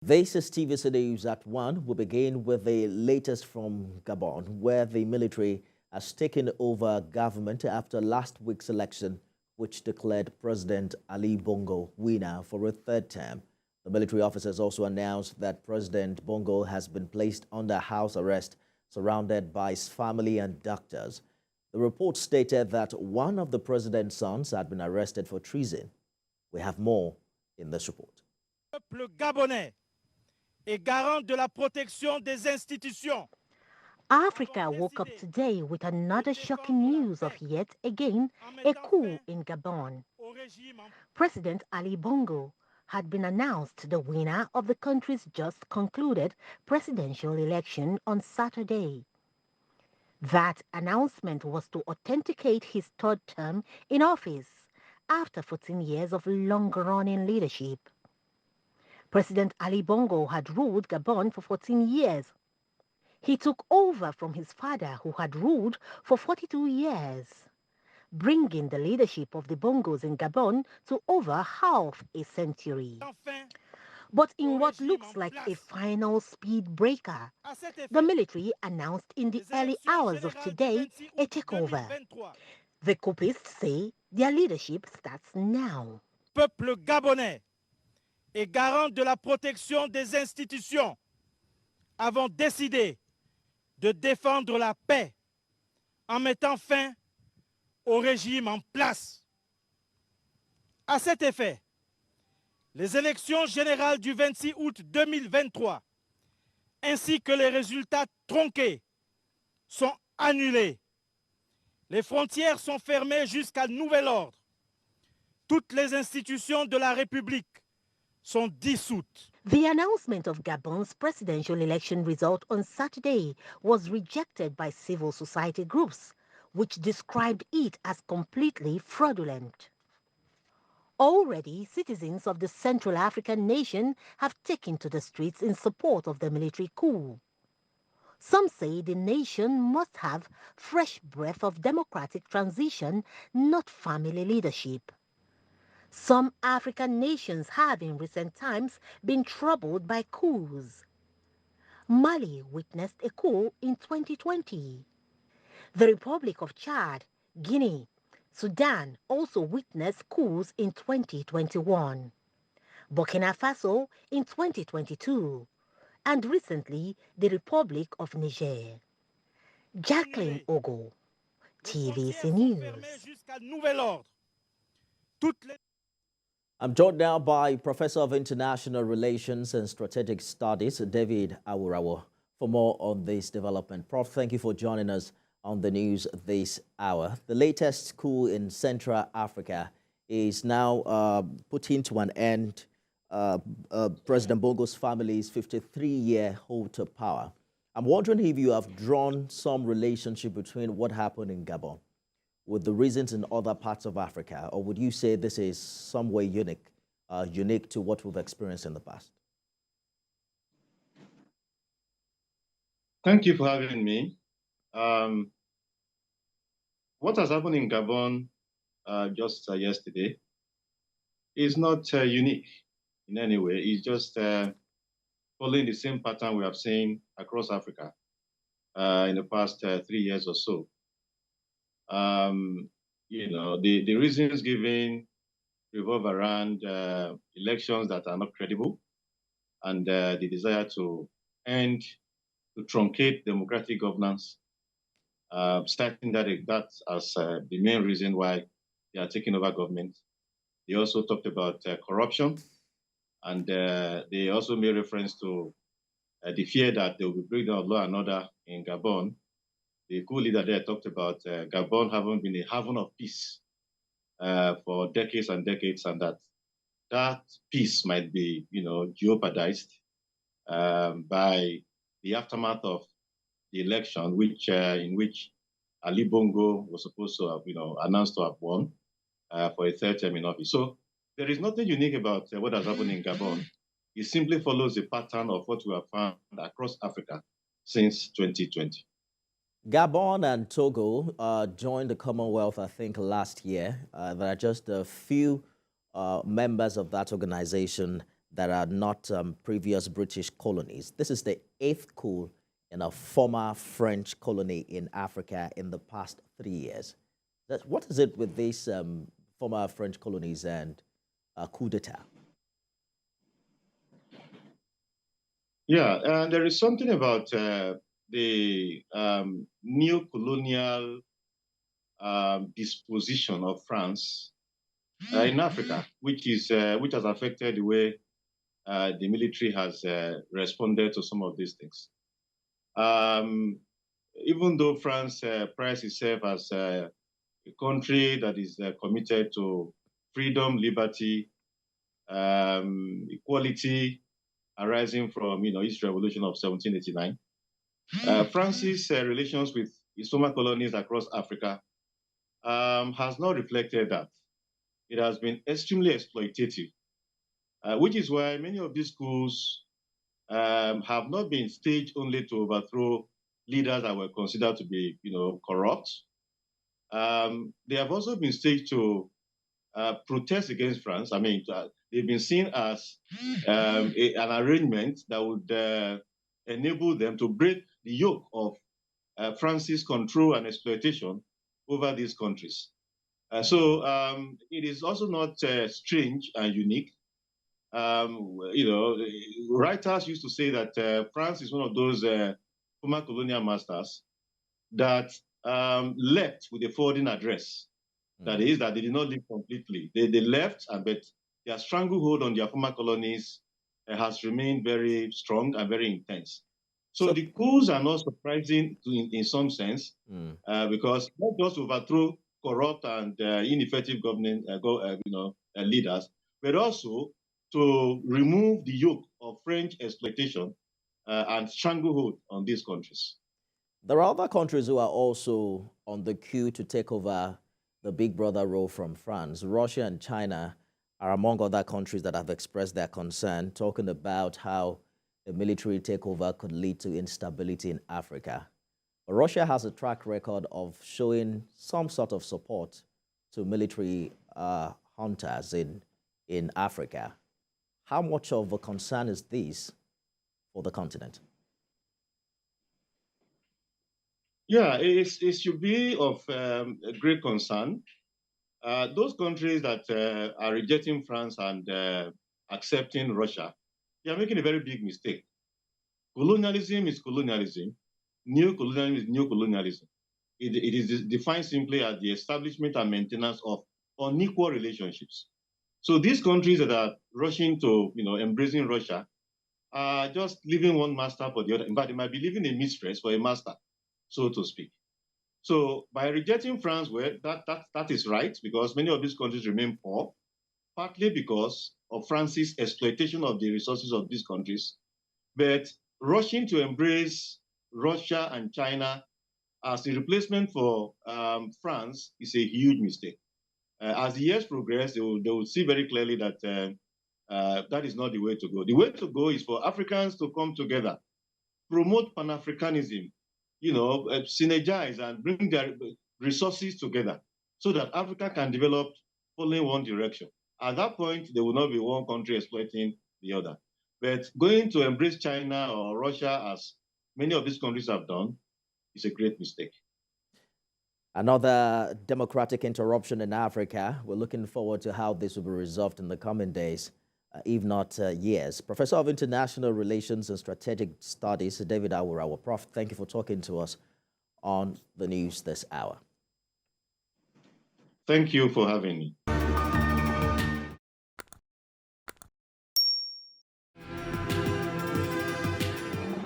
This is TVC News at 1. We begin with the latest from Gabon, where the military has taken over government after last week's election, which declared President Ali Bongo winner for a third term. The military officers also announced that President Bongo has been placed under house arrest, surrounded by his family and doctors. The report stated that one of the president's sons had been arrested for treason. We have more in this report. Le Gabonais est garant de la protection des institutions. Africa woke up today with another shocking news of yet again a coup in Gabon. President Ali Bongo had been announced the winner of the country's just concluded presidential election on Saturday. That announcement was to authenticate his third term in office after 14 years of long-running leadership. President Ali Bongo had ruled Gabon for 14 years. He took over from his father, who had ruled for 42 years, bringing the leadership of the Bongos in Gabon to over half a century. But in what looks like a final speed breaker, the military announced in the early hours of today a takeover. The coupists say their leadership starts now. Peuple gabonais et garant de la protection des institutions avons décidé de défendre la paix en mettant fin au régime en place. À cet effet, les élections générales du 26 août 2023 ainsi que les résultats tronqués sont annulés. Les frontières sont fermées jusqu'à nouvel ordre. Toutes les institutions de la République sont dissoutes. The announcement of Gabon's presidential election result on Saturday was rejected by civil society groups, which described it as completely fraudulent. Already, citizens of the Central African nation have taken to the streets in support of the military coup. Some say the nation must have fresh breath of democratic transition, not family leadership. Some African nations have in recent times been troubled by coups. Mali witnessed a coup in 2020. The Republic of Chad, Guinea, Sudan also witnessed coups in 2021. Burkina Faso in 2022. And recently, the Republic of Niger. Jacqueline Ogo, TVC News. I'm joined now by Professor of International Relations and Strategic Studies, David Awurawo, for more on this development. Prof, thank you for joining us on the news this hour. The latest coup in Central Africa is now putting to an end President Bongo's family's 53-year hold to power. I'm wondering if you have drawn some relationship between what happened in Gabon with the reasons in other parts of Africa, or would you say this is some way unique to what we've experienced in the past? Thank you for having me. What has happened in Gabon just yesterday is not unique in any way. It's just following the same pattern we have seen across Africa in the past 3 years or so. The reasons given revolve around elections that are not credible and the desire to truncate democratic governance, starting that as the main reason why they are taking over government. They also talked about corruption, and they also made reference to the fear that there will be breakdown of law and order in Gabon. The coup leader there talked about Gabon having been a haven of peace for decades and decades, and that peace might be, jeopardized by the aftermath of the election, in which Ali Bongo was supposed to have, announced to have won for a third term in office. So there is nothing unique about what has happened in Gabon. It simply follows the pattern of what we have found across Africa since 2020. Gabon and Togo joined the Commonwealth, I think, last year. There are just a few members of that organization that are not previous British colonies. This is the 8th coup in a former French colony in Africa in the past 3 years. What is it with these former French colonies and coup d'etat? Yeah, there is something about the neo-colonial disposition of France in Africa, which has affected the way the military has responded to some of these things. Even though France prides itself as a country that is committed to freedom, liberty, equality, arising from its revolution of 1789, France's relations with its former colonies across Africa has not reflected that. It has been extremely exploitative, which is why many of these coups have not been staged only to overthrow leaders that were considered to be, corrupt. They have also been staged to protest against France. I mean, they've been seen as an arrangement that would enable them to break the yoke of France's control and exploitation over these countries. So it is also not strange and unique. Writers used to say that France is one of those former colonial masters that left with a forwarding address. That is, that they did not leave completely. They left, but their stranglehold on their former colonies has remained very strong and very intense. So the coups are not surprising in some sense, because not just overthrow corrupt and ineffective government leaders, but also to remove the yoke of French exploitation and stranglehold on these countries. There are other countries who are also on the queue to take over the big brother role from France. Russia and China are among other countries that have expressed their concern, talking about how a military takeover could lead to instability in Africa. But Russia has a track record of showing some sort of support to military hunters in Africa. How much of a concern is this for the continent? Yeah, it should be of great concern. Those countries that are rejecting France and accepting Russia, they are making a very big mistake. Colonialism is colonialism. Neo-colonialism is neo-colonialism. It is defined simply as the establishment and maintenance of unequal relationships. So these countries that are rushing to, embracing Russia are just leaving one master for the other. In fact, they might be leaving a mistress for a master, so to speak. So by rejecting France, well, that is right, because many of these countries remain poor, partly because of France's exploitation of the resources of these countries. But rushing to embrace Russia and China as a replacement for France is a huge mistake. As the years progress, they will see very clearly that that is not the way to go. The way to go is for Africans to come together, promote Pan-Africanism, synergize and bring their resources together so that Africa can develop following one direction. At that point, there will not be one country exploiting the other. But going to embrace China or Russia, as many of these countries have done, is a great mistake. Another democratic interruption in Africa. We're looking forward to how this will be resolved in the coming days, if not years. Professor of International Relations and Strategic Studies, David Awurawa. Prof, thank you for talking to us on the news this hour. Thank you for having me.